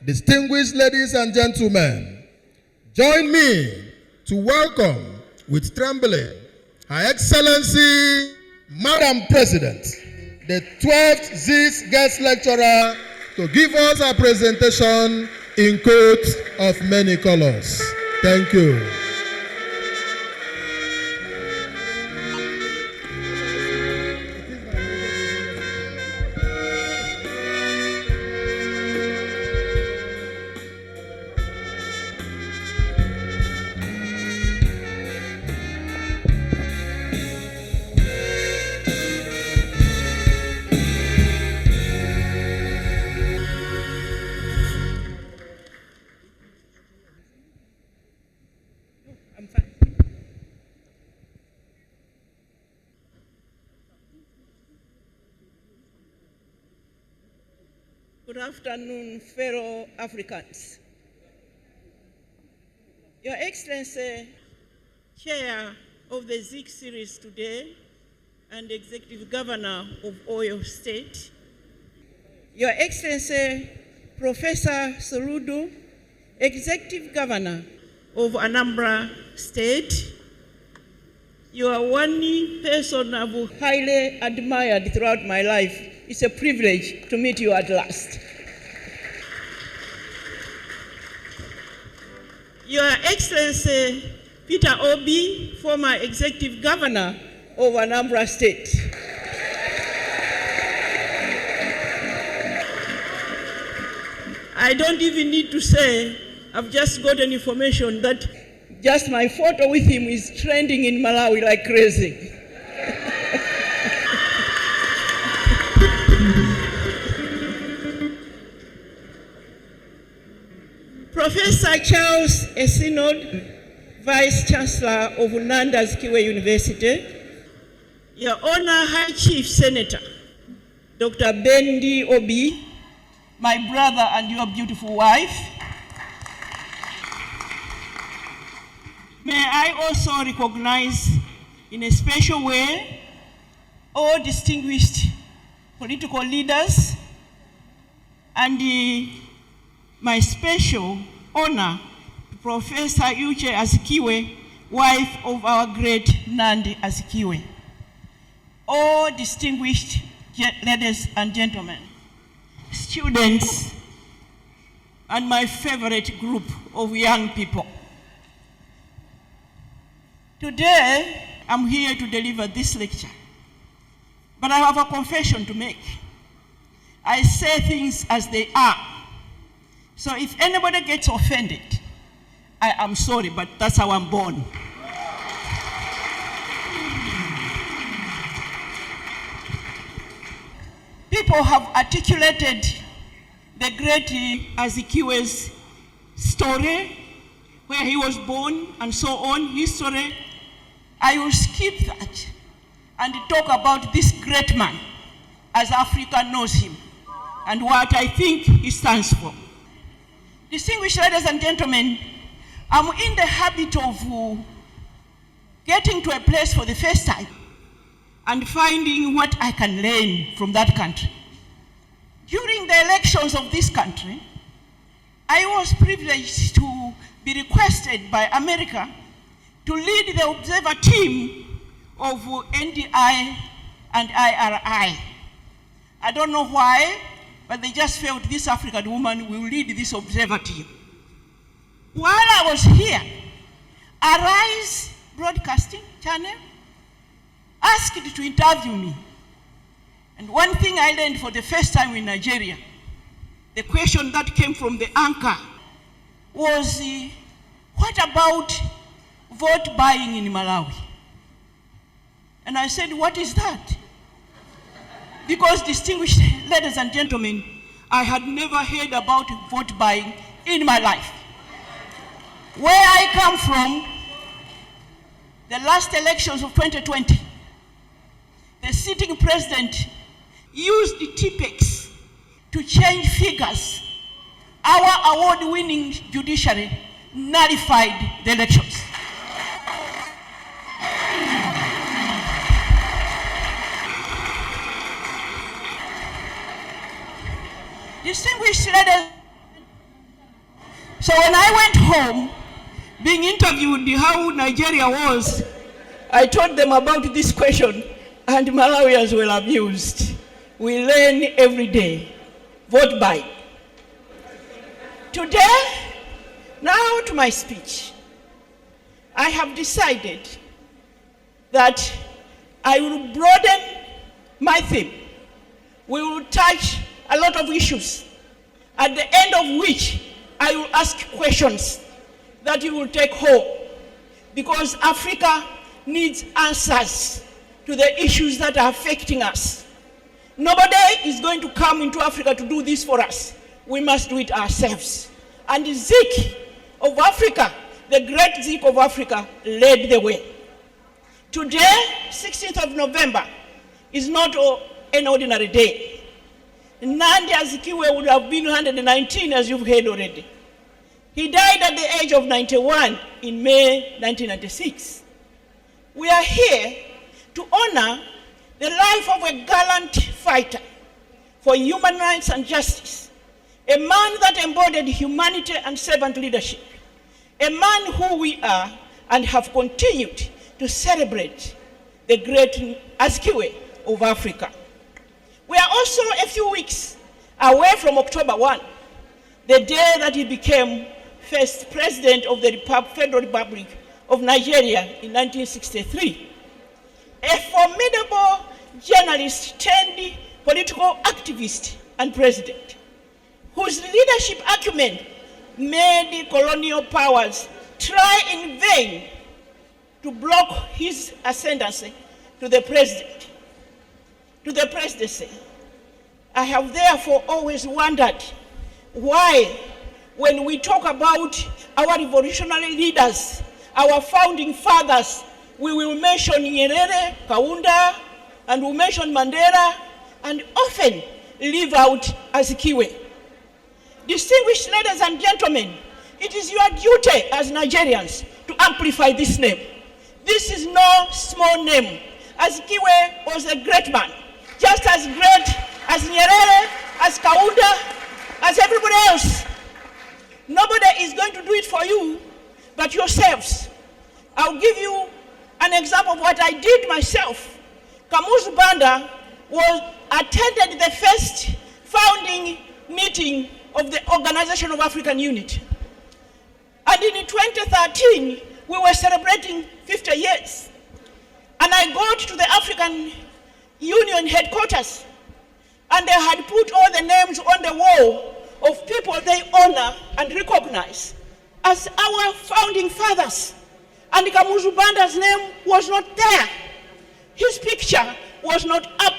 Distinguished ladies and gentlemen, join me to welcome with trembling Her Excellency, Madam President, the 12th ZIS guest lecturer, to give us a presentation in coats of many colors. Thank you. Good afternoon, fellow Africans. Your Excellency, Chair of the ZIG series today and Executive Governor of Oyo State, Your Excellency, Professor Soludo, Executive Governor of Anambra State, you are one person I've highly admired throughout my life. It's a privilege to meet you at last. Your Excellency, Peter Obi, former Executive Governor of Anambra State. I don't even need to say, I've just gotten information that just my photo with him is trending in Malawi like crazy. Professor Charles Esinod, Vice Chancellor of Nanda Azikiwe University, Your Honor High Chief Senator, Dr. Bendi Obi, my brother and your beautiful wife. May I also recognize in a special way all distinguished political leaders and my special honor, Professor Uche Azikiwe, wife of our great Nandi Azikiwe. All distinguished ladies and gentlemen, students, and my favorite group of young people. Today, I'm here to deliver this lecture, but I have a confession to make. I say things as they are. So if anybody gets offended, I am sorry, but that's how I'm born. People have articulated the great Azikiwe's story, where he was born and so on, history. I will skip that and talk about this great man as Africa knows him and what I think he stands for. Distinguished ladies and gentlemen, I'm in the habit of getting to a place for the first time and finding what I can learn from that country. During the elections of this country, I was privileged to be requested by America to lead the observer team of NDI and IRI. I don't know why, but they just felt this African woman will lead this observer team. While I was here, Arise Broadcasting Channel asked to interview me. And one thing I learned for the first time in Nigeria, the question that came from the anchor was, what about vote buying in Malawi? And I said, what is that? Because, distinguished ladies and gentlemen, I had never heard about vote buying in my life. Where I come from, the last elections of 2020, the sitting president used the TPEX to change figures. Our award-winning judiciary nullified the elections. Distinguished ladies So when I went home, being interviewed how Nigeria was, I told them about this question, and Malawians were amused. We learn every day. Vote by. Today, now to my speech. I have decided that I will broaden my theme. We will touch a lot of issues, at the end of which I will ask questions that you will take home, because Africa needs answers to the issues that are affecting us. Nobody is going to come into Africa to do this for us. We must do it ourselves. And the Zik of Africa, the great Zik of Africa, led the way. Today, 16th of November, is not an ordinary day. Nandi Azikiwe would have been 119, as you've heard already. He died at the age of 91 in May 1996. We are here to honor the life of a gallant fighter for human rights and justice, a man that embodied humanity and servant leadership, a man who we are and have continued to celebrate, the great Azikiwe of Africa. We are also a few weeks away from October 1, the day that he became first president of the Federal Republic of Nigeria in 1963. A formidable journalist turned political activist and president, whose leadership acumen made the colonial powers try in vain to block his ascendancy to the presidency. I have therefore always wondered why, when we talk about our revolutionary leaders, our founding fathers, we will mention Nyerere, Kaunda, and we'll mention Mandela, and often leave out Azikiwe. Distinguished ladies and gentlemen, it is your duty as Nigerians to amplify this name. This is no small name. Azikiwe was a great man, just as great as Nyerere, as Kaunda, as everybody else. Nobody is going to do it for you but yourselves. I'll give you an example of what I did myself. Kamuzu Banda attended the first founding meeting of the Organization of African Unity. And in 2013, we were celebrating 50 years. And I got to the African Union headquarters, and they had put all the names on the wall of people they honor and recognize as our founding fathers. And Kamuzu Banda's name was not there. His picture was not up.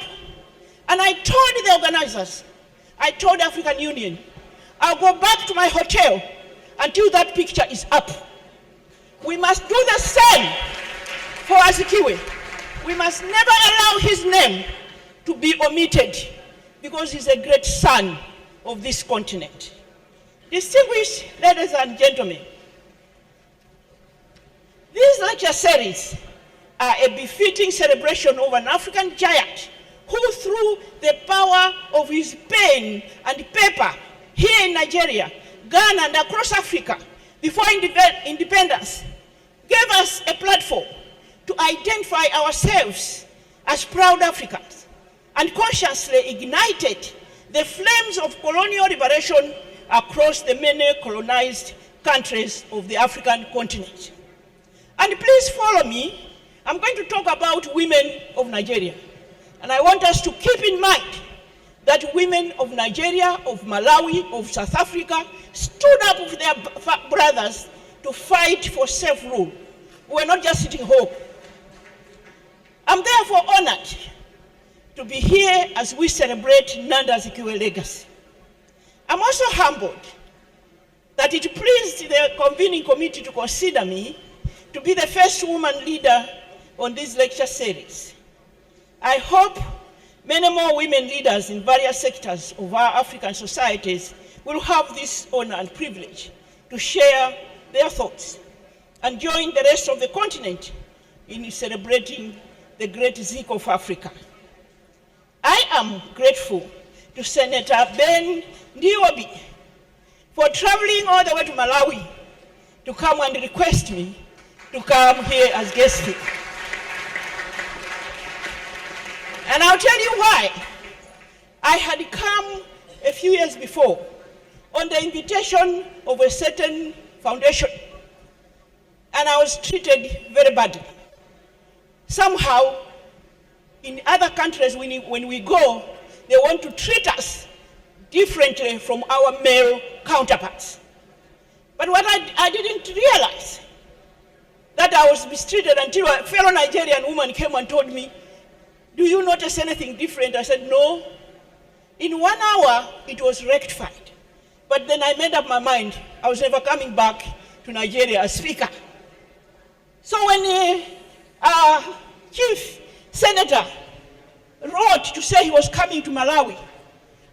And I told the organizers, I told the African Union, I'll go back to my hotel until that picture is up. We must do the same for Azikiwe. We must never allow his name to be omitted, because he's a great son of this continent. Distinguished ladies and gentlemen, these lecture series are a befitting celebration of an African giant who, through the power of his pen and paper here in Nigeria, Ghana, and across Africa, before independence, gave us a platform to identify ourselves as proud Africans, and consciously ignited the flames of colonial liberation across the many colonized countries of the African continent. And please follow me. I'm going to talk about women of Nigeria. And I want us to keep in mind that women of Nigeria, of Malawi, of South Africa stood up with their brothers to fight for self-rule. We're not just sitting home. I'm therefore honored to be here as we celebrate Nandi Azikiwe legacy. I'm also humbled that it pleased the convening committee to consider me to be the first woman leader on this lecture series. I hope many more women leaders in various sectors of our African societies will have this honor and privilege to share their thoughts and join the rest of the continent in celebrating the great Zik of Africa. I am grateful to Senator Ben Ndiobi for traveling all the way to Malawi to come and request me to come here as guest speaker. And I'll tell you why. I had come a few years before on the invitation of a certain foundation, and I was treated very badly. Somehow, in other countries, when we go, they want to treat us differently from our male counterparts. But what I didn't realize, that I was mistreated until a fellow Nigerian woman came and told me, "Do you notice anything different?" I said, "No." In 1 hour, it was rectified. But then I made up my mind, I was never coming back to Nigeria as speaker. So when Chief Senator wrote to say he was coming to Malawi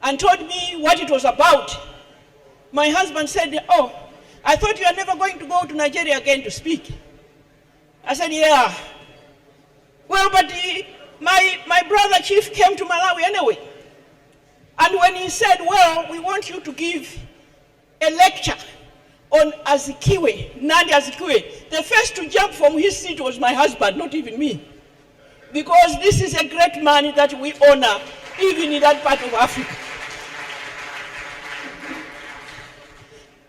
and told me what it was about, my husband said, "Oh, I thought you are never going to go to Nigeria again to speak." I said, "Yeah. Well, but my brother Chief came to Malawi anyway. And when he said, well, we want you to give a lecture on Azikiwe, Nandi Azikiwe, the first to jump from his seat was my husband, not even me. Because this is a great man that we honor, even in that part of Africa."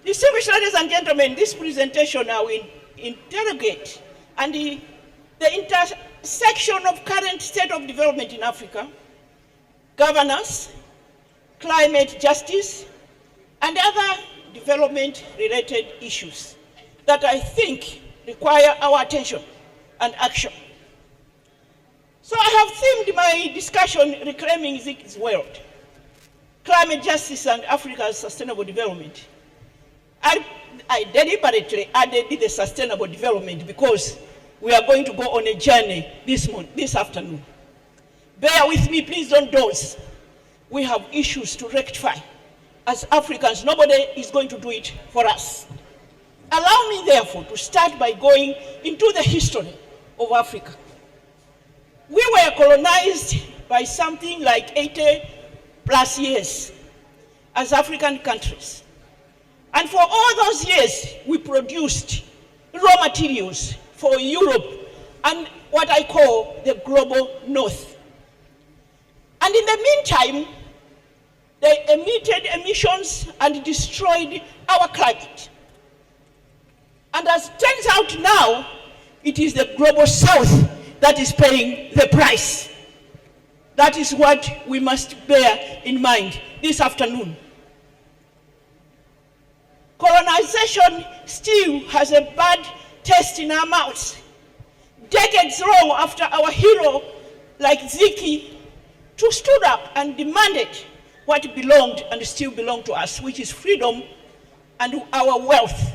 Distinguished ladies and gentlemen, this presentation I will interrogate and the intersection of current state of development in Africa, governance, climate justice, and other development-related issues that I think require our attention and action. So I have themed my discussion Reclaiming Zeki's World, Climate Justice and Africa's Sustainable Development. I deliberately added the sustainable development because we are going to go on a journey this afternoon. Bear with me, please don't doze. We have issues to rectify. As Africans, nobody is going to do it for us. Allow me, therefore, to start by going into the history of Africa. We were colonized by something like 80 plus years as African countries. And for all those years, we produced raw materials for Europe and what I call the global north. And in the meantime, they emitted emissions and destroyed our climate. And as it turns out now, it is the global south that is paying the price. That is what we must bear in mind this afternoon. Colonization still has a bad taste in our mouths. Decades long after our hero, like Zeki, stood up and demanded what belonged and still belonged to us, which is freedom and our wealth.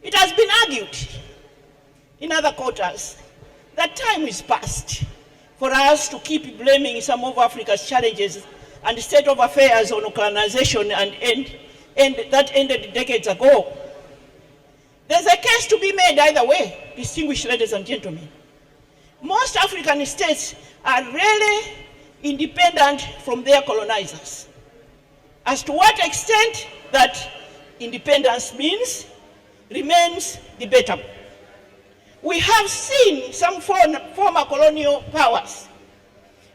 It has been argued in other quarters that time is past for us to keep blaming some of Africa's challenges and the state of affairs on colonization and that ended decades ago. There's a case to be made either way, distinguished ladies and gentlemen. Most African states are really independent from their colonizers. As to what extent that independence means remains debatable. We have seen some former colonial powers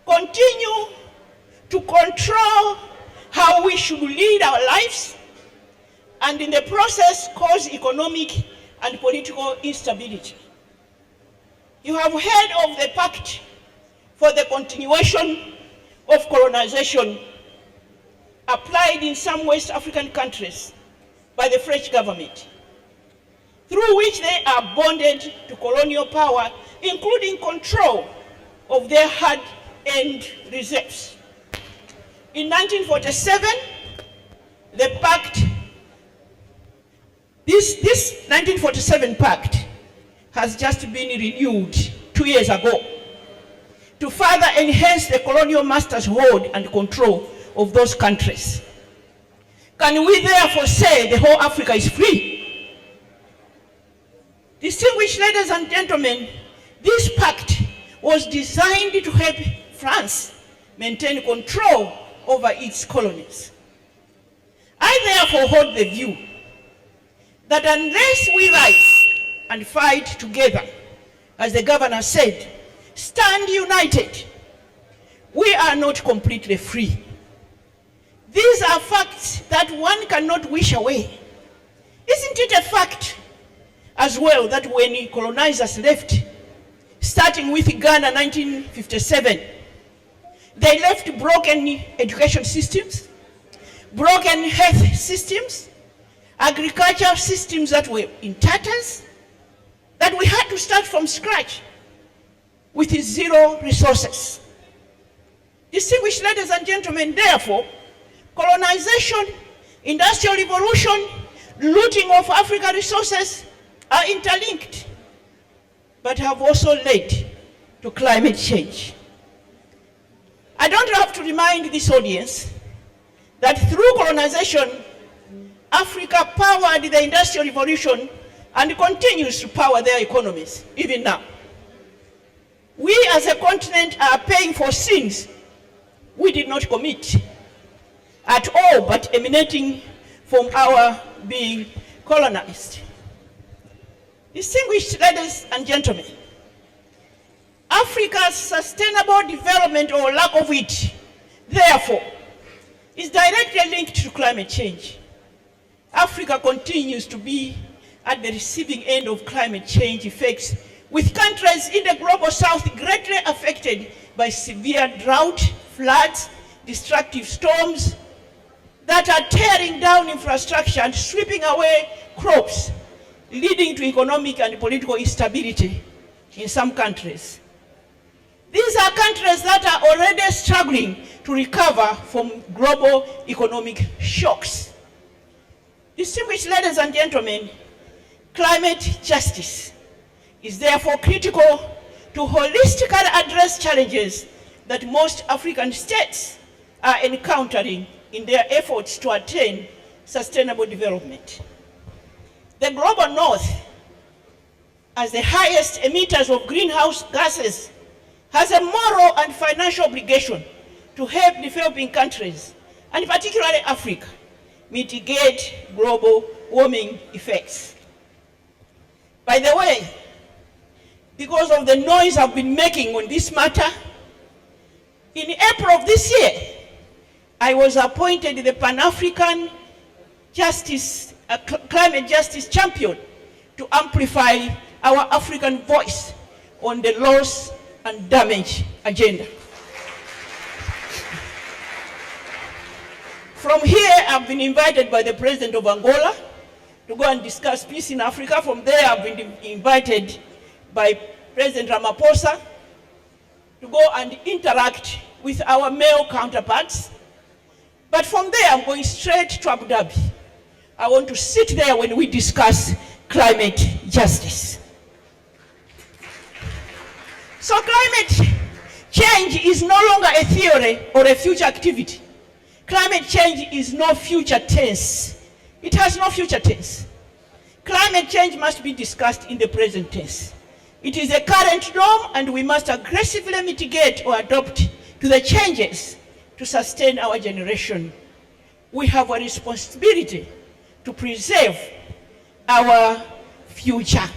continue to control how we should lead our lives, and in the process cause economic and political instability. You have heard of the Pact for the Continuation of Colonization applied in some West African countries by the French government, through which they are bonded to colonial power, including control of their hard-earned reserves. In 1947, the pact, this 1947 pact has just been renewed 2 years ago to further enhance the colonial masters' hold and control of those countries. Can we therefore say the whole Africa is free? Distinguished ladies and gentlemen, this pact was designed to help France maintain control over its colonies. I therefore hold the view that unless we rise and fight together, as the governor said, stand united, we are not completely free. These are facts that one cannot wish away. Isn't it a fact as well that when colonizers left, starting with Ghana 1957, they left broken education systems, broken health systems, agricultural systems that were in tatters, that we had to start from scratch with zero resources. Distinguished ladies and gentlemen, therefore, colonization, industrial revolution, looting of African resources are interlinked, but have also led to climate change. I don't have to remind this audience that through colonization, Africa powered the industrial revolution and continues to power their economies, even now. We as a continent are paying for sins we did not commit at all, but emanating from our being colonized. Distinguished ladies and gentlemen, Africa's sustainable development, or lack of it, therefore, is directly linked to climate change. Africa continues to be at the receiving end of climate change effects, with countries in the global south greatly affected by severe drought, floods, destructive storms that are tearing down infrastructure and sweeping away crops, leading to economic and political instability in some countries. These are countries that are already struggling to recover from global economic shocks. Distinguished ladies and gentlemen, climate justice is therefore critical to holistically address challenges that most African states are encountering in their efforts to attain sustainable development. The global north, as the highest emitters of greenhouse gases, has a moral and financial obligation to help developing countries, and particularly Africa, mitigate global warming effects. By the way, because of the noise I've been making on this matter, in April of this year, I was appointed the Pan-African Climate Justice Champion to amplify our African voice on the loss and damage agenda. From here, I've been invited by the President of Angola to go and discuss peace in Africa. From there, I've been invited by President Ramaphosa to go and interact with our male counterparts. But from there, I'm going straight to Abu Dhabi. I want to sit there when we discuss climate justice. So climate change is no longer a theory or a future activity. Climate change is no future tense. It has no future tense. Climate change must be discussed in the present tense. It is a current norm, and we must aggressively mitigate or adapt to the changes to sustain our generation. We have a responsibility to preserve our future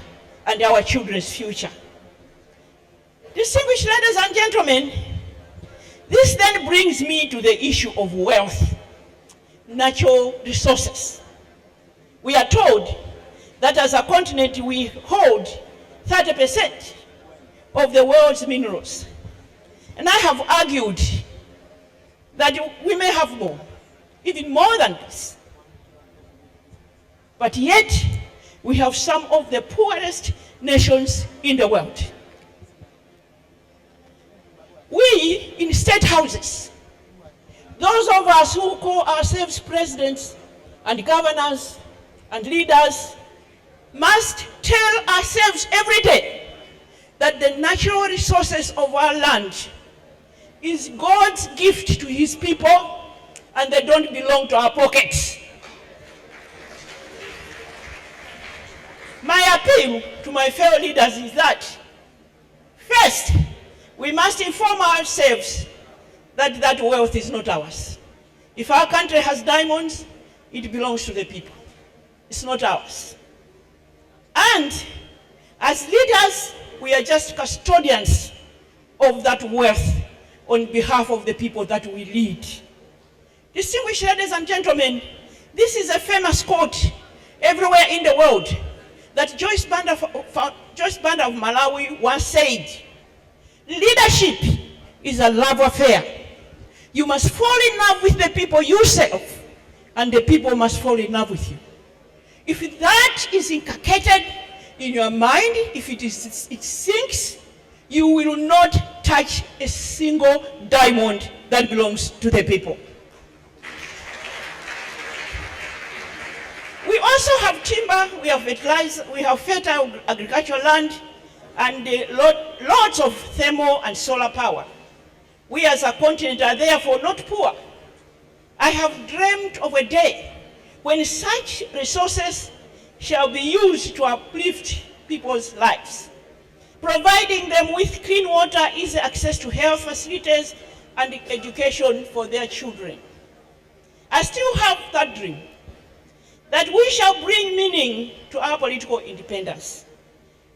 and our children's future. Distinguished ladies and gentlemen, this then brings me to the issue of wealth, natural resources. We are told that as a continent we hold 30% of the world's minerals. And I have argued that we may have more, even more than this. But yet, we have some of the poorest nations in the world. We, in state houses, those of us who call ourselves presidents and governors and leaders, must tell ourselves every day that the natural resources of our land is God's gift to his people, and they don't belong to our pockets. My appeal to my fellow leaders is that, first, we must inform ourselves that that wealth is not ours. If our country has diamonds, it belongs to the people. It's not ours. And as leaders, we are just custodians of that wealth on behalf of the people that we lead. Distinguished ladies and gentlemen, this is a famous quote everywhere in the world that Joyce Banda of Malawi once said, "Leadership is a love affair. You must fall in love with the people yourself, and the people must fall in love with you." If that is inculcated in your mind, if it sinks, you will not touch a single diamond that belongs to the people. We also have timber, we have fertilizer, we have fertile agricultural land, and lots of thermal and solar power. We as a continent are therefore not poor. I have dreamt of a day when such resources shall be used to uplift people's lives, providing them with clean water, easy access to health facilities, and education for their children. I still have that dream, that we shall bring meaning to our political independence.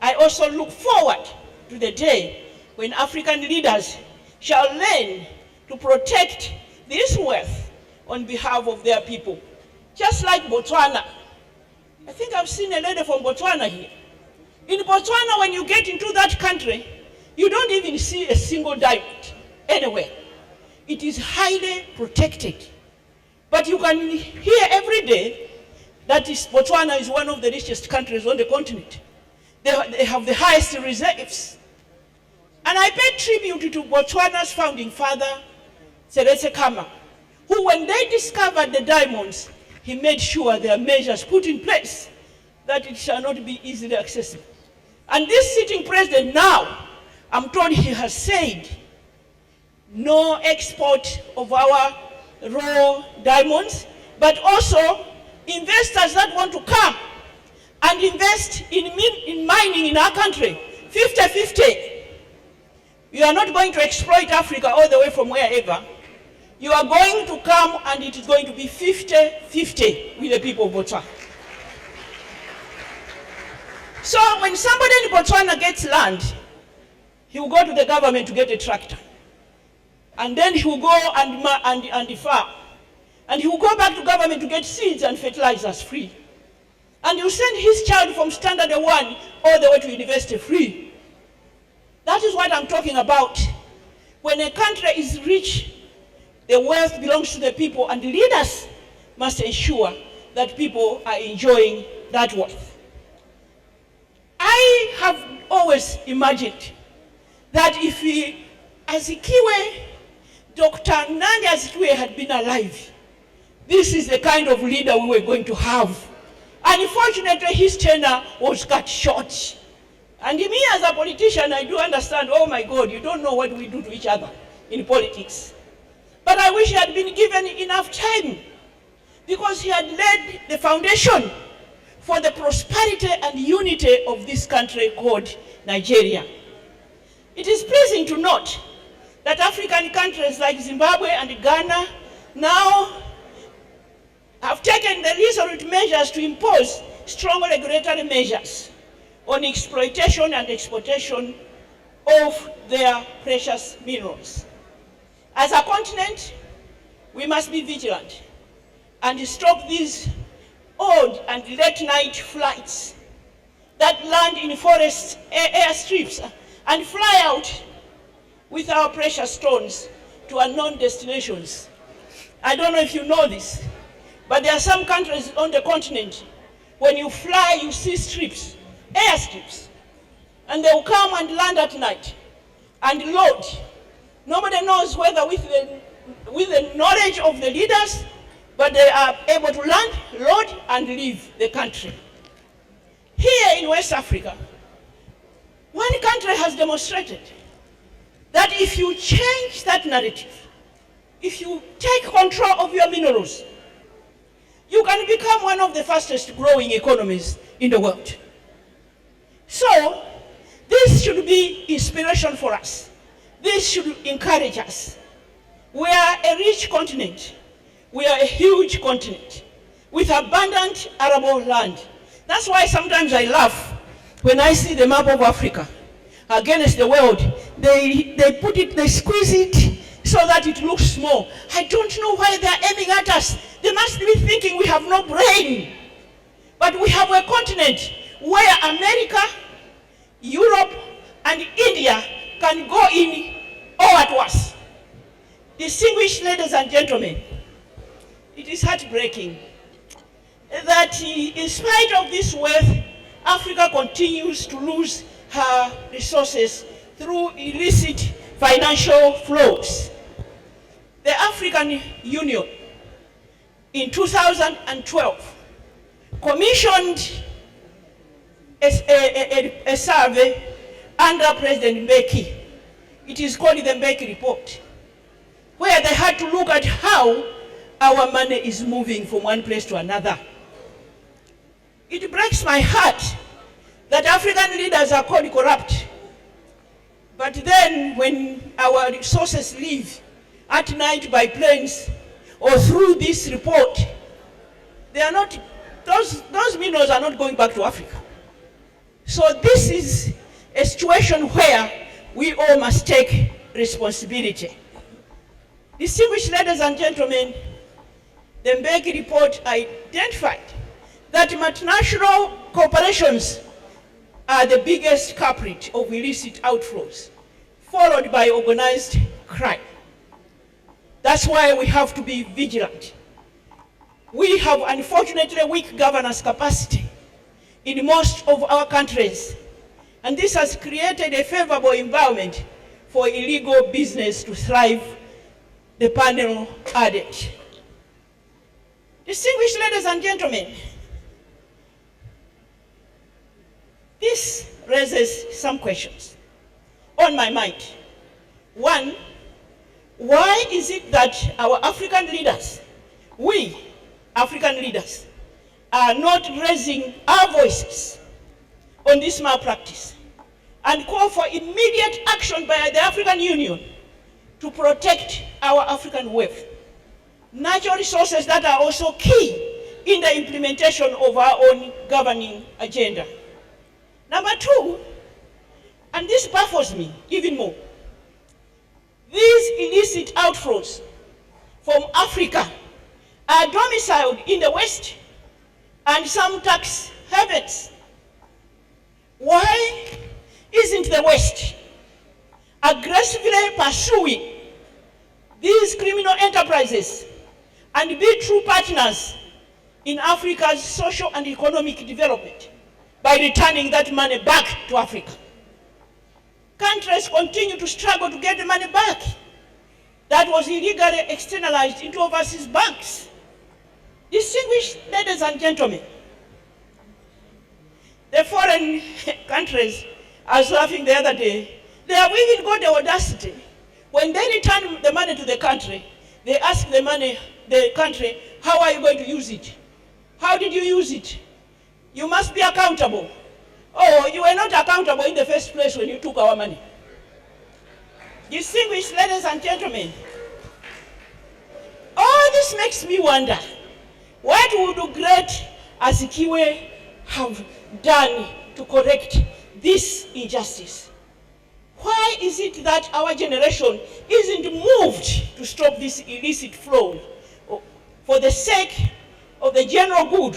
I also look forward to the day when African leaders shall learn to protect this wealth on behalf of their people. Just like Botswana. I think I've seen a lady from Botswana here. In Botswana, when you get into that country, you don't even see a single diamond anywhere. It is highly protected. But you can hear every day that Botswana is one of the richest countries on the continent. They have the highest reserves. And I pay tribute to Botswana's founding father, Seretse Khama, who, when they discovered the diamonds, he made sure there are measures put in place that it shall not be easily accessible. And this sitting president now, I'm told he has said, no export of our raw diamonds, but also investors that want to come and invest in mining in our country, 50-50. You are not going to exploit Africa all the way from wherever. You are going to come and it is going to be 50-50 with the people of Botswana. So when somebody in Botswana gets land, he will go to the government to get a tractor. And then he will go and farm. And he will go back to government to get seeds and fertilizers free. And he will send his child from standard 1 all the way to university free. That is what I'm talking about. When a country is rich, the wealth belongs to the people, and leaders must ensure that people are enjoying that wealth. I have always imagined that if Dr. Nandi Azikiwe had been alive, this is the kind of leader we were going to have. Unfortunately, his tenure was cut short. And me as a politician, I do understand, oh my God, you don't know what we do to each other in politics. But I wish he had been given enough time, because he had laid the foundation for the prosperity and unity of this country called Nigeria. It is pleasing to note that African countries like Zimbabwe and Ghana now have taken the resolute measures to impose strong regulatory measures on exploitation and exportation of their precious minerals. As a continent, we must be vigilant and stop these odd and late night flights that land in forest airstrips and fly out with our precious stones to unknown destinations. I don't know if you know this, but there are some countries on the continent, when you fly, you see strips, airstrips, and they will come and land at night and load. Nobody knows whether with the knowledge of the leaders, but they are able to land, load, and leave the country. Here in West Africa, one country has demonstrated that if you change that narrative, if you take control of your minerals, you can become one of the fastest growing economies in the world. So, this should be inspiration for us. This should encourage us. We are a rich continent. We are a huge continent. with abundant arable land. That's why sometimes I laugh when I see the map of Africa against the world. They put it, they squeeze it so that it looks small. I don't know why they're aiming at us. They must be thinking we have no brain. But we have a continent where America, Europe, and India can go in all at once. Distinguished ladies and gentlemen, it is heartbreaking that in spite of this wealth, Africa continues to lose her resources through illicit financial flows. The African Union in 2012 commissioned a survey under President Mbeki. It is called the Mbeki Report, where they had to look at how our money is moving from one place to another. It breaks my heart that African leaders are called corrupt. But then when our resources leave at night by planes or through this report, they are not, those minerals are not going back to Africa. So this is a situation where we all must take responsibility. Distinguished ladies and gentlemen, the Mbeki report identified that multinational corporations are the biggest culprit of illicit outflows, followed by organized crime. That's why we have to be vigilant. We have unfortunately weak governance capacity in most of our countries, and this has created a favorable environment for illegal business to thrive, the panel added. Distinguished ladies and gentlemen, this raises some questions on my mind. One, why is it that our African leaders, we African leaders, are not raising our voices on this malpractice and call for immediate action by the African Union to protect our African wealth, natural resources that are also key in the implementation of our own governing agenda? Number two, and this baffles me even more, these illicit outflows from Africa are domiciled in the West and some tax havens. Why isn't the West aggressively pursuing these criminal enterprises and be true partners in Africa's social and economic development by returning that money back to Africa? Countries continue to struggle to get the money back that was illegally externalized into overseas banks. Distinguished ladies and gentlemen, the foreign countries, I was laughing the other day, they have even got the audacity. When they return the money to the country, they ask the country, how are you going to use it? How did you use it? You must be accountable. Oh, you were not accountable in the first place when you took our money. Distinguished ladies and gentlemen, all this makes me wonder, what would great Azikiwe have done to correct this injustice? Why is it that our generation isn't moved to stop this illicit flow for the sake of the general good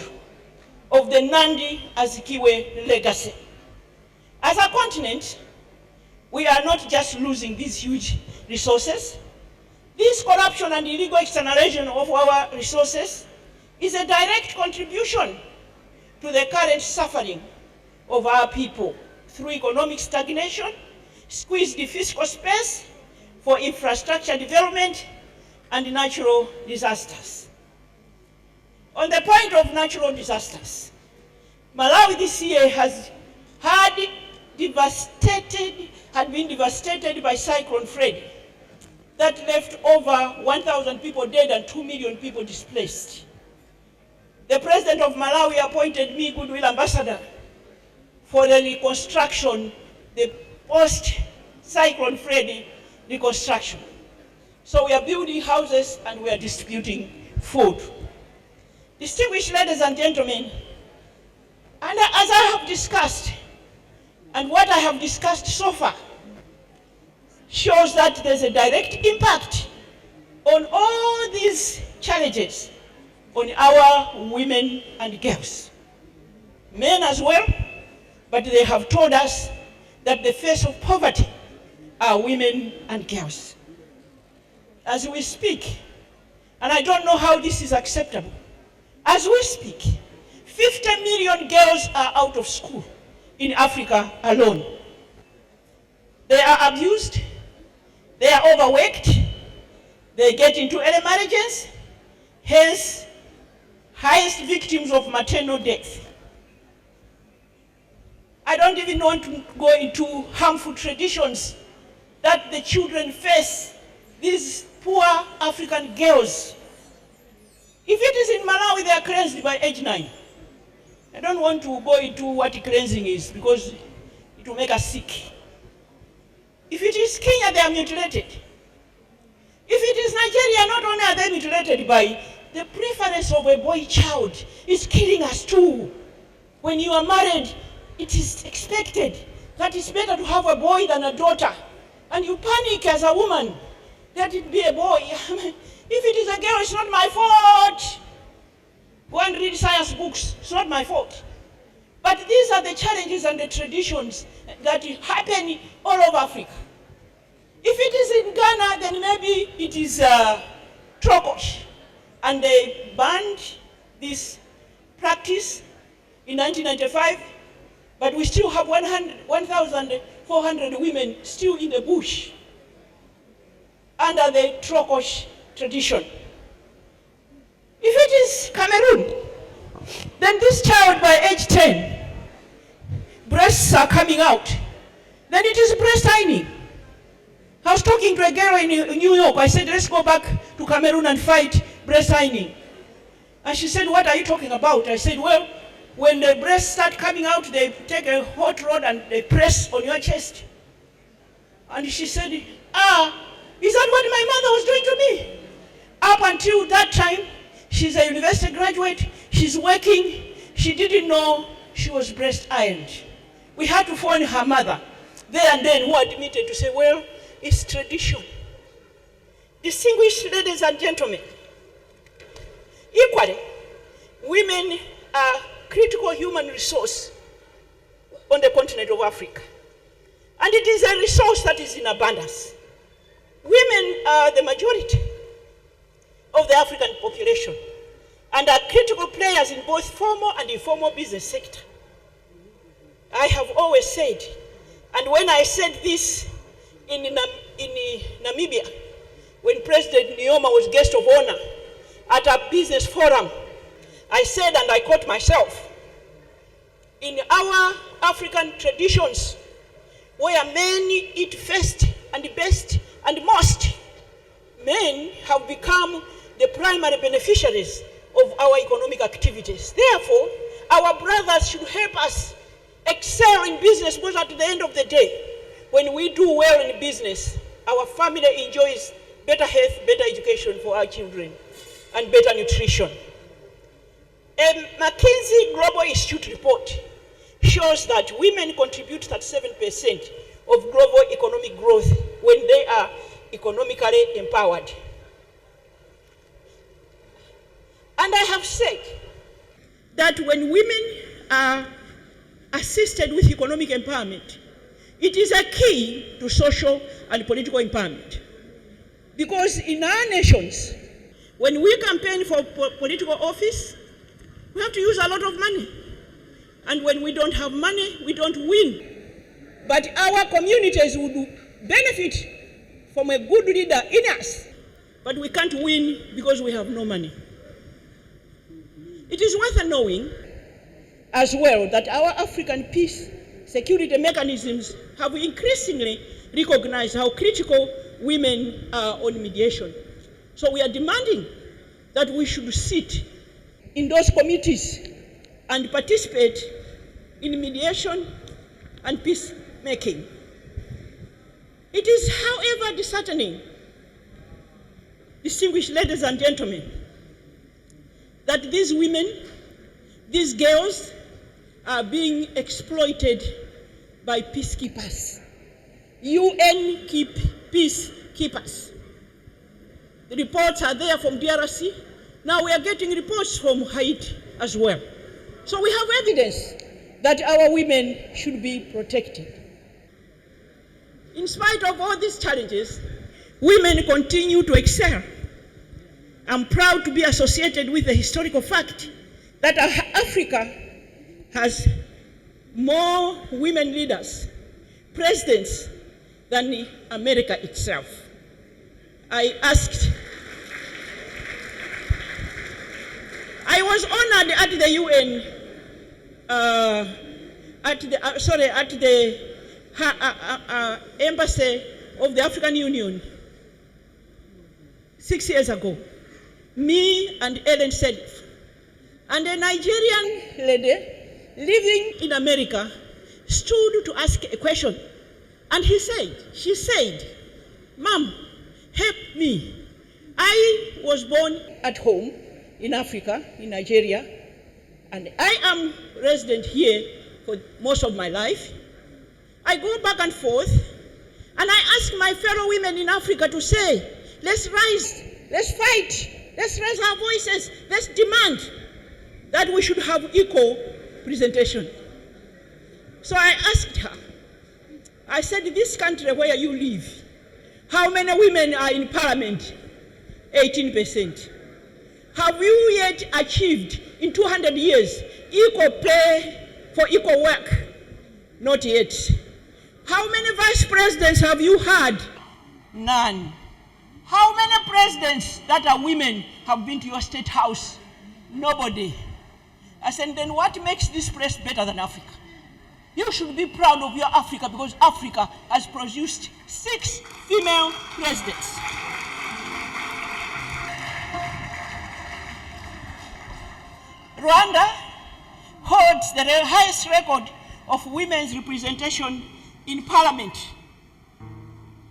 of the Nandi Azikiwe legacy? As a continent, we are not just losing these huge resources. This corruption and illegal externalization of our resources is a direct contribution to the current suffering of our people through economic stagnation, squeezed fiscal space for infrastructure development, and natural disasters. On the point of natural disasters, Malawi this year had been devastated by Cyclone Freddy that left over 1,000 people dead and 2 million people displaced. The president of Malawi appointed me goodwill ambassador for the reconstruction, the post-Cyclone Freddy reconstruction. So we are building houses and we are distributing food. Distinguished ladies and gentlemen, and as I have discussed, and what I have discussed so far, shows that there's a direct impact on all these challenges on our women and girls. Men as well, but they have told us that the face of poverty are women and girls. As we speak, and I don't know how this is acceptable, as we speak, 50 million girls are out of school in Africa alone. They are abused, they are overworked, they get into early marriages, hence highest victims of maternal death. I don't even want to go into harmful traditions that the children face, these poor African girls. If it is in Malawi, they are cleansed by age 9. I don't want to go into what cleansing is because it will make us sick. If it is Kenya, they are mutilated. If it is Nigeria, not only are they mutilated by the preference of a boy child, is killing us too. When you are married, it is expected that it's better to have a boy than a daughter. And you panic as a woman that it be a boy. If it is a girl, it's not my fault. Go and read science books. It's not my fault. But these are the challenges and the traditions that happen all over Africa. If it is in Ghana, then maybe it is Trokosh. And they banned this practice in 1995, but we still have 1,400 women still in the bush under the Trokosh tradition. If it is Cameroon, then this child by age 10, breasts are coming out. Then it is breast tiny. I was talking to a girl in New York. I said, let's go back to Cameroon and fight breast tiny. And she said, what are you talking about? I said, well, when the breasts start coming out, they take a hot rod and they press on your chest. And she said, is that what my mother was doing to me? Up until that time, she's a university graduate, she's working, she didn't know she was breast ironed. We had to phone her mother there and then, who admitted to say, well, it's tradition. Distinguished ladies and gentlemen, equally, women are critical human resource on the continent of Africa. And it is a resource that is in abundance. Women are the majority of the African population and are critical players in both formal and informal business sector. I have always said, and when I said this in Namibia, when President Nyoma was guest of honor at a business forum, I said, and I quote myself, in our African traditions, where men eat first and best and most, men have become the primary beneficiaries of our economic activities. Therefore, our brothers should help us excel in business, because at the end of the day, when we do well in business, our family enjoys better health, better education for our children, and better nutrition. A McKinsey Global Institute report shows that women contribute 37% of global economic growth when they are economically empowered. And I have said that when women are assisted with economic empowerment, it is a key to social and political empowerment. Because in our nations, when we campaign for political office, we have to use a lot of money. And when we don't have money, we don't win. But our communities would benefit from a good leader in us. But we can't win because we have no money. It is worth knowing as well that our African peace security mechanisms have increasingly recognized how critical women are on mediation. So we are demanding that we should sit in those committees and participate in mediation and peacemaking. It is, however, disheartening, distinguished ladies and gentlemen, that these women, these girls, are being exploited by peacekeepers. UN peacekeepers. The reports are there from DRC. Now we are getting reports from Haiti as well. So we have evidence that our women should be protected. In spite of all these challenges, women continue to excel. I'm proud to be associated with the historical fact that Africa has more women leaders, presidents, than America itself. I was honored at the UN, at the embassy of the African Union 6 years ago. Me and Ellen Selif, and a Nigerian lady living in America stood to ask a question. And she said, "Ma'am, help me. I was born at home in Africa, in Nigeria, and I am resident here for most of my life. I go back and forth, and I ask my fellow women in Africa to say, let's rise, let's fight, let's raise our voices, let's demand that we should have equal representation." So I asked her, I said, "This country where you live, how many women are in parliament?" 18%. Have you yet achieved in 200 years equal pay for equal work? Not yet. How many vice presidents have you had? None. How many presidents that are women have been to your state house? Nobody. I said, then what makes this place better than Africa? You should be proud of your Africa, because Africa has produced 6 female presidents. Rwanda holds the highest record of women's representation in parliament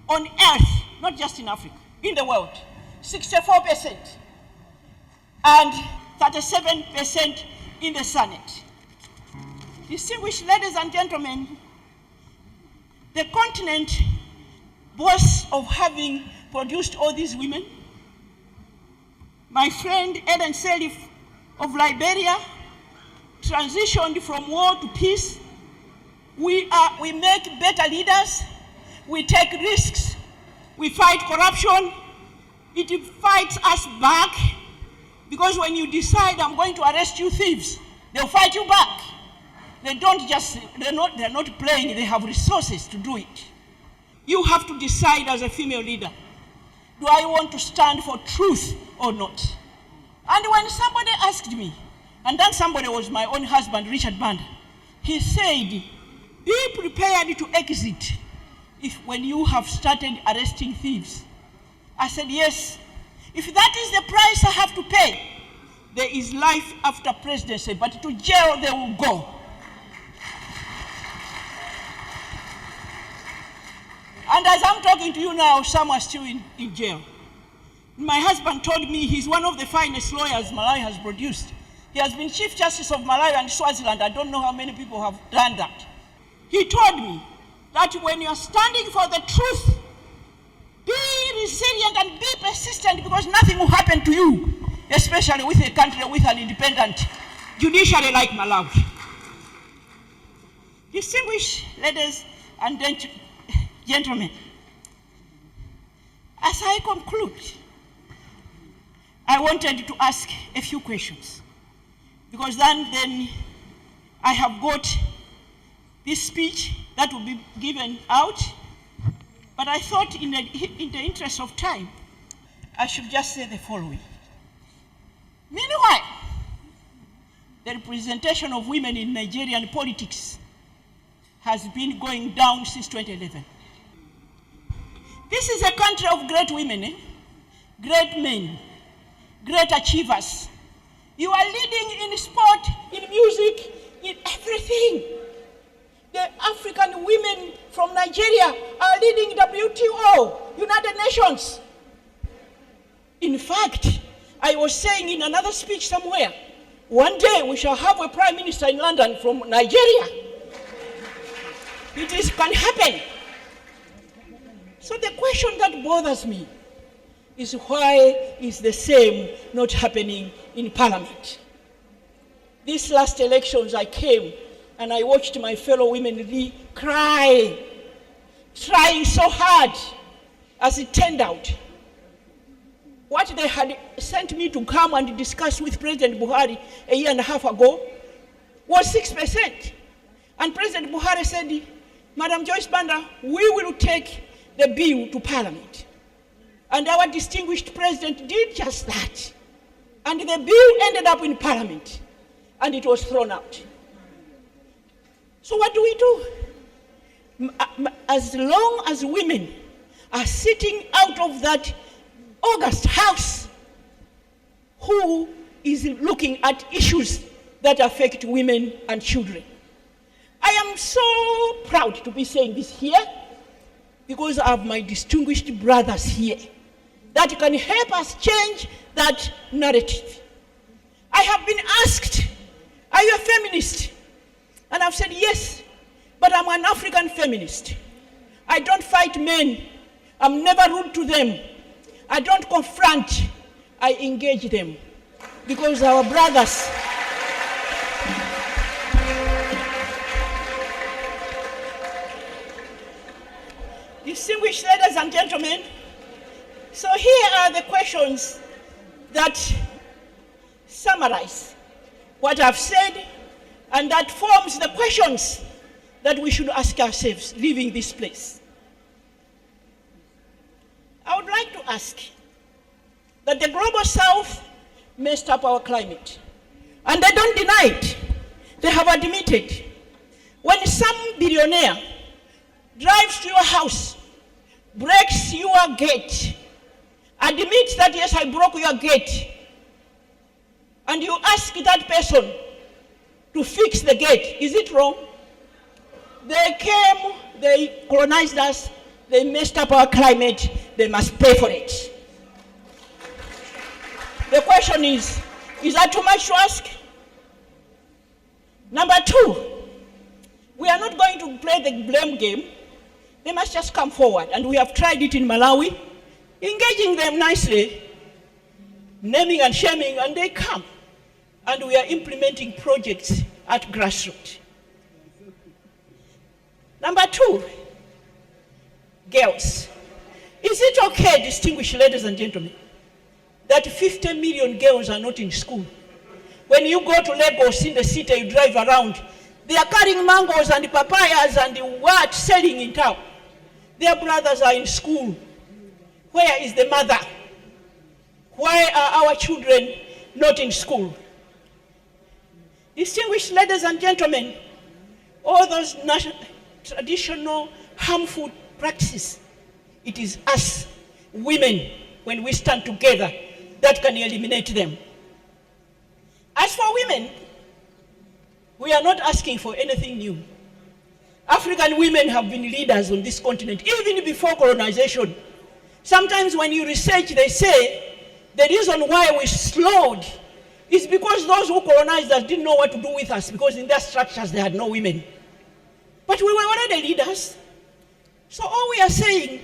on earth, not just in Africa, in the world. 64% and 37% in the Senate. Distinguished ladies and gentlemen, the continent boasts of having produced all these women. My friend Ellen Selif of Liberia transitioned from war to peace. We make better leaders, we take risks, we fight corruption. It fights us back, because when you decide, I'm going to arrest you thieves, they'll fight you back. They're not playing, they have resources to do it. You have to decide as a female leader, do I want to stand for truth or not? And when somebody asked me, and that somebody was my own husband, Richard Banda, he said, be prepared to exit when you have started arresting thieves. I said, yes. If that is the price I have to pay, there is life after presidency, but to jail they will go. And as I'm talking to you now, some are still in jail. My husband told me he's one of the finest lawyers Malawi has produced. He has been Chief Justice of Malawi and Swaziland. I don't know how many people have done that. He told me that when you're standing for the truth, be resilient and be persistent, because nothing will happen to you, especially with a country with an independent judiciary like Malawi. Distinguished ladies and gentlemen, as I conclude, I wanted to ask a few questions, because then I have got this speech that will be given out, but I thought in the interest of time, I should just say the following. Meanwhile, the representation of women in Nigerian politics has been going down since 2011. This is a country of great women, great men, great achievers. You are leading in sport, in music, in everything. The African women from Nigeria are leading WTO, United Nations. In fact, I was saying in another speech somewhere, one day we shall have a prime minister in London from Nigeria. Can happen. So the question that bothers me is why is the same not happening in Parliament? These last elections I came and I watched my fellow women really cry, trying so hard. As it turned out, what they had sent me to come and discuss with President Buhari a year and a half ago was 6%. And President Buhari said, Madam Joyce Banda, we will take the bill to Parliament. And our distinguished president did just that. And the bill ended up in Parliament, and it was thrown out. So what do we do? As long as women are sitting out of that August House, who is looking at issues that affect women and children? I am so proud to be saying this here because I have my distinguished brothers here that can help us change that narrative. I have been asked, are you a feminist? And I've said yes, but I'm an African feminist. I don't fight men. I'm never rude to them. I don't confront. I engage them because our brothers. Distinguished ladies and gentlemen, so here are the questions that summarize what I've said, and that forms the questions that we should ask ourselves leaving this place. I would like to ask that the global south messed up our climate, and they don't deny it. They have admitted. When some billionaire drives to your house, breaks your gate, admits that yes, I broke your gate, and you ask that person to fix the gate, is it wrong? They came, they colonized us, they messed up our climate, they must pay for it. The question is that too much to ask? Number two, we are not going to play the blame game. They must just come forward, and we have tried it in Malawi, engaging them nicely, naming and shaming, and they come. And we are implementing projects at grassroots. Number two, girls. Is it okay, distinguished ladies and gentlemen, that 50 million girls are not in school? When you go to Lagos in the city, you drive around, they are carrying mangoes and papayas and what selling in town. Their brothers are in school. Where is the mother? Why are our children not in school? Distinguished ladies and gentlemen, all those traditional harmful practices, it is us, women, when we stand together, that can eliminate them. As for women, we are not asking for anything new. African women have been leaders on this continent, even before colonization. Sometimes when you research, they say the reason why we slowed is because those who colonized us didn't know what to do with us, because in their structures they had no women. But we were already leaders. So all we are saying,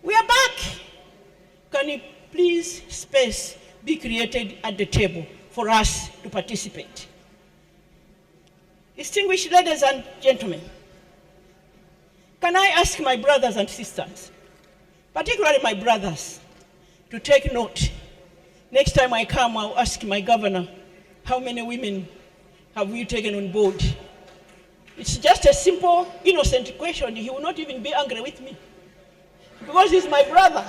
we are back. Can you please space be created at the table for us to participate? Distinguished ladies and gentlemen, can I ask my brothers and sisters, particularly my brothers, to take note? Next time I come, I'll ask my governor, how many women have you taken on board? It's just a simple, innocent question. He will not even be angry with me, because he's my brother.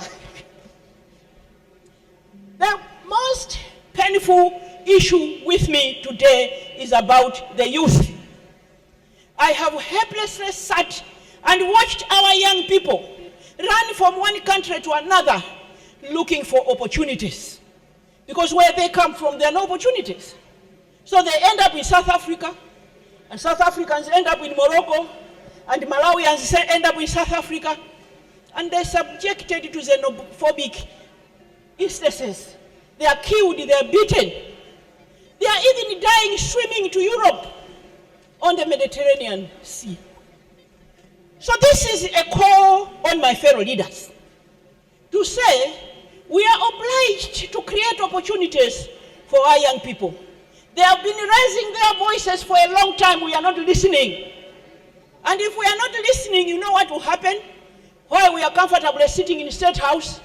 The most painful issue with me today is about the youth. I have helplessly sat and watched our young people run from one country to another looking for opportunities. Because where they come from, there are no opportunities. So they end up in South Africa, and South Africans end up in Morocco, and Malawians end up in South Africa, and they're subjected to xenophobic instances. They are killed, they are beaten. They are even dying swimming to Europe on the Mediterranean Sea. So this is a call on my fellow leaders to say we are obliged to create opportunities for our young people. They have been raising their voices for a long time. We are not listening. And if we are not listening, you know what will happen? While we are comfortably sitting in the State House,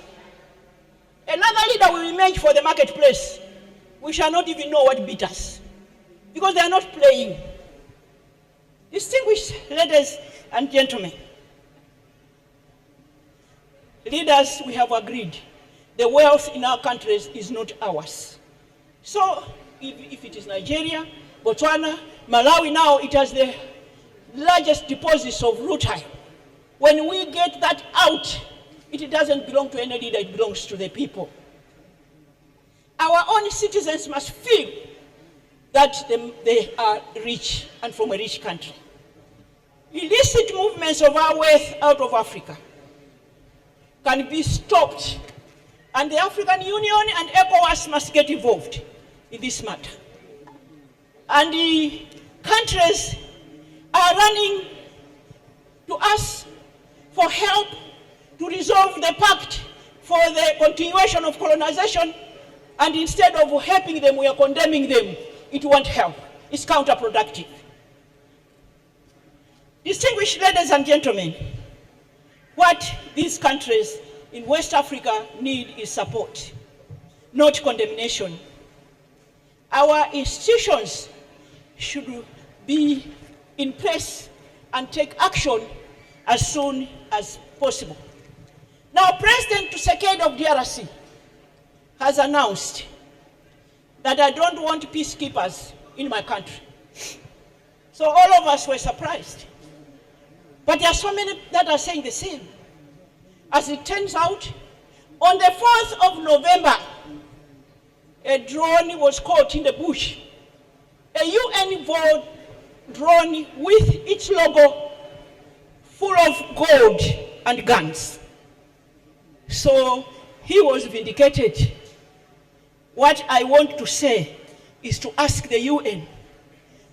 another leader will emerge for the marketplace. We shall not even know what beat us, because they are not playing. Distinguished ladies and gentlemen, leaders, we have agreed the wealth in our countries is not ours. So if it is Nigeria, Botswana, Malawi, now it has the largest deposits of rutile. When we get that out, it doesn't belong to any leader, it belongs to the people. Our own citizens must feel that they are rich and from a rich country. Illicit movements of our wealth out of Africa can be stopped, and the African Union and ECOWAS must get involved in this matter. And the countries are running to us for help to resolve the pact for the continuation of colonization, and instead of helping them, we are condemning them. It won't help. It's counterproductive. Distinguished ladies and gentlemen, what these countries in West Africa need is support, not condemnation. Our institutions should be in place and take action as soon as possible. Now, President Tshisekedi of DRC has announced that I don't want peacekeepers in my country. So all of us were surprised. But there are so many that are saying the same. As it turns out, on the 4th of November, a drone was caught in the bush. A UN drone with its logo full of gold and guns. So he was vindicated. What I want to say is to ask the UN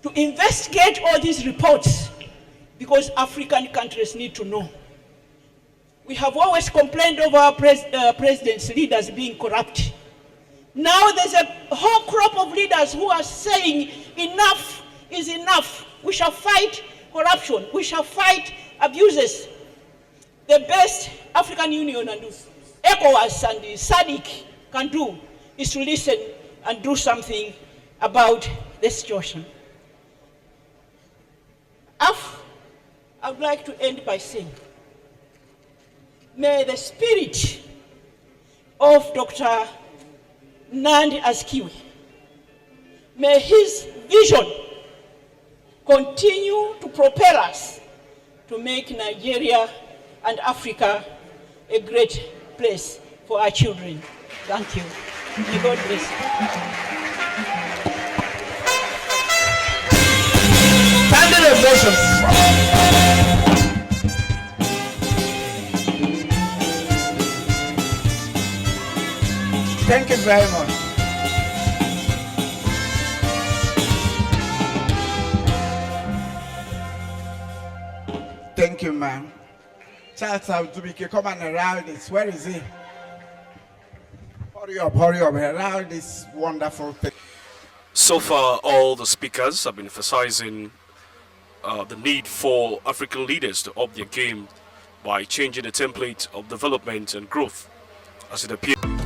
to investigate all these reports, because African countries need to know. We have always complained of our president's leaders being corrupt. Now there's a whole crop of leaders who are saying enough is enough. We shall fight corruption. We shall fight abuses. The best African Union and ECOWAS and the SADC can do is to listen and do something about the situation. I would like to end by saying, may the spirit of Dr. Nandi Azikiwe, may his vision continue to propel us to make Nigeria and Africa a great place for our children. Thank you. May God bless you. Thank you very much. Thank you, ma'am. Charles Abdubike, come on around this. Where is he? Hurry up, around this wonderful thing. So far, all the speakers have been emphasizing the need for African leaders to up their game by changing the template of development and growth as it appears.